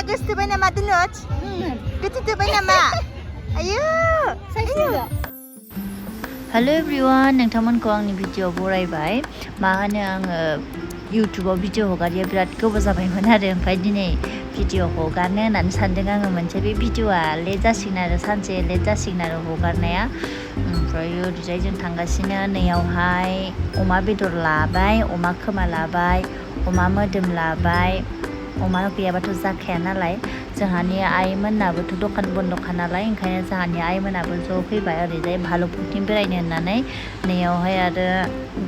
gostobaय नामा दोनोच गोथोथोबाय नामा आयो हेलो एवरीवन नोंथांमोनखौ आंनि भिडिअ बरायबाय मा होनो आङो इउटुबाव भिडिअ हगारिया बिराद गोबाव जाबायमोन आरो ओमफ्राय दिनै भिडिअ हगारनो होननानै सानदों आङो मोनसे बे भिडिअआ लेट जासिगोन आरो सानसे लेट जासिगोन आरो हगारनाया ओमफ्राय ओरैजाय जों थांगासिनो नैयावहाय अमा बेदर लाबाय अमा खोमा लाबाय अमा मोदोम लाबाय अमा गैयाबाथ' जाखाया नालाय जोंहानि आइमोनाबोथ' दखान बन्द'खा नालाय ओंखायनो जोंहानि आइमोनाबो ज' फैबाय ओरैजाय भालुकपुरथिं बेरायनो होननानै नैयावहाय आरो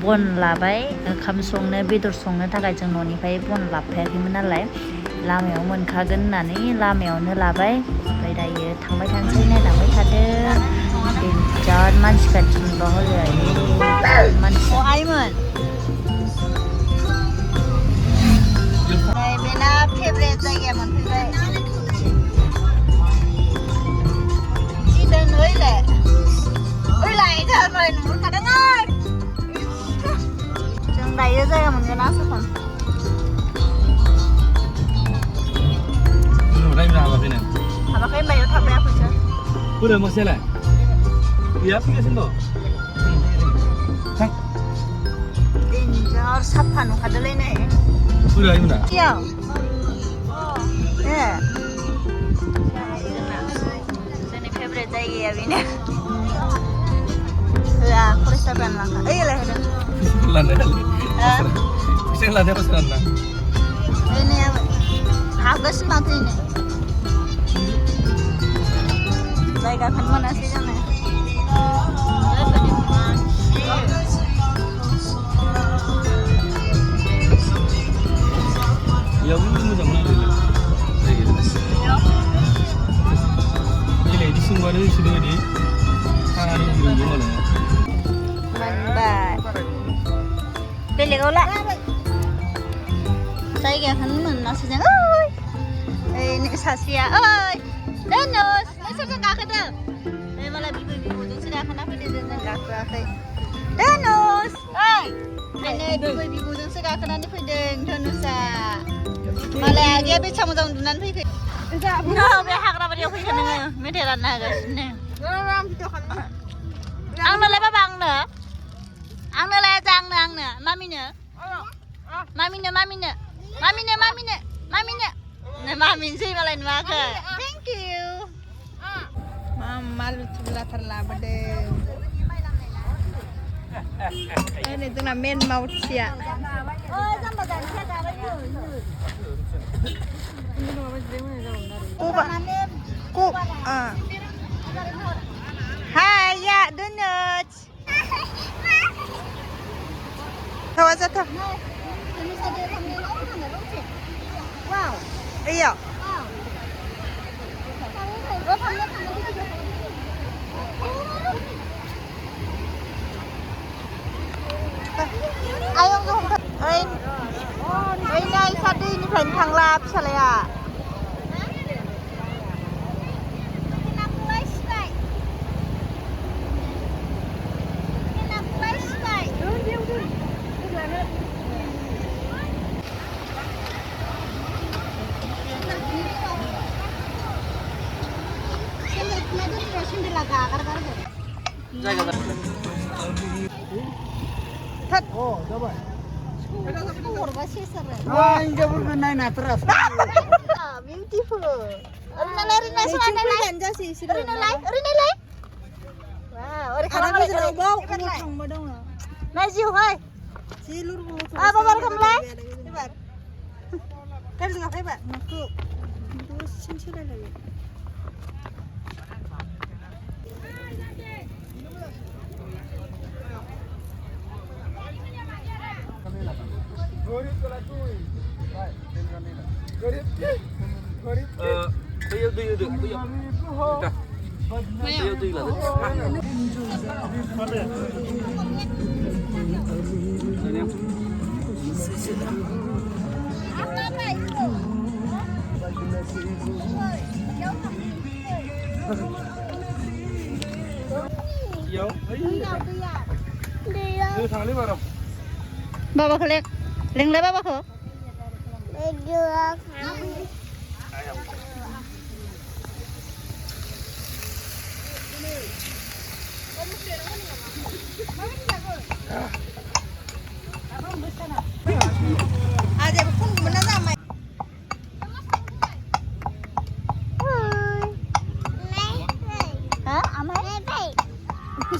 बन लाबाय ओंखाम संनो बेदर संनो थाखाय जों न'निफ्राय बन लाबोफायाखैमोन नालाय लामायाव मोनखागोन होननानै लामायावनो लाबाय ओमफ्राय दायो थांबाय थानोसै नायलांबाय थादो बिराद मानसिखा दिनैबा हले मानसि आइमोन बेना फेभरेट जायगाया मोनफैबाय जिदोन ओइले जाबाय नुहुरखादों जों दायो जायगा मोनगोन आसाम हाबाखै होनबायाव थाबाय फैसा बोरो मासेलाय गैया फैगासिनो दं देन्जार साफा नुखादोलै नै बोरो आइमोना इयाव जोंनि फेभरेट जायगाया बेनो होआ फरेस्टार बानलांखा ओइलाय होदों फैसा लादो बोसोर ना हाबगासिनो माथो इनो जायगाखौनो मोनासै जोङो बेयावबो मोजां मोनो देलाय बिदि सोंबानो इसोर बायदि थानानै गिरंदों मालाय मोनबाय बेलेगावला जायगाखौनो मोनासै जों ओइ सासेया ओइ दोनोस नोंसोरजों गाखोदों बे मालाय बिबै बिबौजोंसो गाखोना फैदों जों गाखोआखै धनुस ओइ नै बिबै बिबौजोंसो गाखोनानै फैदों धनुसआ मालाय आगैया बेसेबां मोजां उन्दुनानै फैखो बे हाग्राबारियाव फैखो नोङो मेथाइ राननो होगासिनो आंनोलाय बाबा आंनोलाय आंनो मामिनो मामिनोसै मालाय नुवाखै थेंक इउ मालु थुब्लाथार लाबोदों नै जोंना मेन मावथिया Hai ya donuts tawa jatuh wow iya ayo oi nay सादैनिफ्रायनो थांला फिसालाया beautiful. Babaku lek, leng le babaku.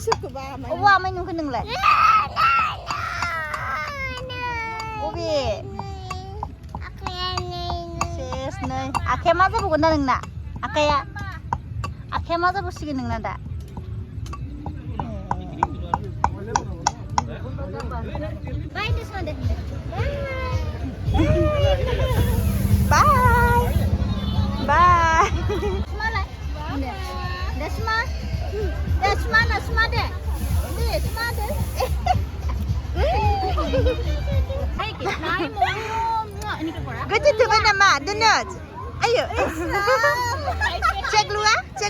Oba main nung keneng lah. Obi. Ses nih. Akhir masa bukan neng nak. Akhir masa bukan neng nada. Bye this one deh. Bye. Bye. Semala. Dah semua. Dah semua deh. Deh semua deh. Hai kita naik mau ini ke mana? Kau tu mana mak? Donut. Ayo. Cek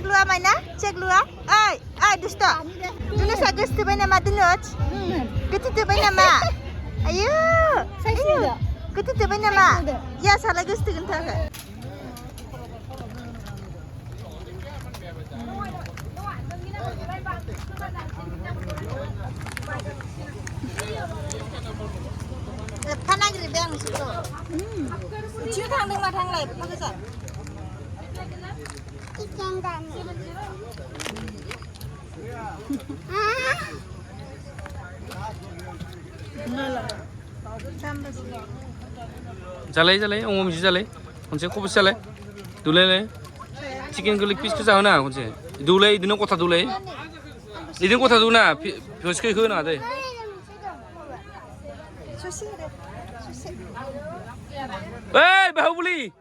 luar mana? Cek luar. Ay, dusta. Donut sagus tu mana mak donut? Kau tu mana mak? Ayo. Ayo. Kau tu mana mak? Ya salah gustu kan tak? 파나기를 배양 싶어. 지금 당등만 당래 파그서. 잘래 엉어 미지 잘래 혼자 코브 잘래 둘래 치킨 그 릭피스 자나 혼자 둘래 이드는 꼬타 둘래 이드는 꼬타 두나 표시케 그나 돼 에이 바후블리